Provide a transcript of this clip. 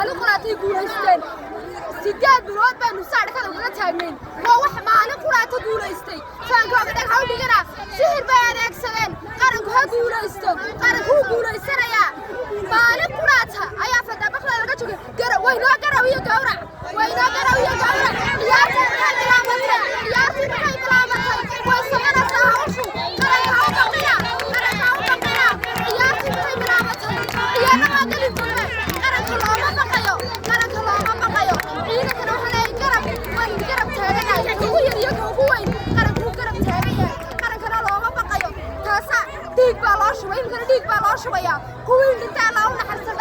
maalin quraatay guulaysteen sideed bilood baynu saarkada uga taagnayn waa wax maalin quraata guulaystay faanka dhag haw dhigana sihir bay adeegsadeen qaranku ha guulaysto qaranku guulaysanaya maalin quraata ayaa fadabaqda laga jogay waynoo garawiyo gawrac ciyaarta maxay bilaabatay way soconaysaa hawshu qaranka ha baqina ciyaarta maxay bilaabatay ciyaarta waa galin doonaa qaranka looma baqayo ciidankana waxaa leeyahay garab taaganahay ugu yar iyo ugu weyn qaranku garab taagaya qarankana looma baqayo taasa dhiig baa loo shubay imkana dhiig baa loo shubayaa kuwii dhintaa loo naxarsan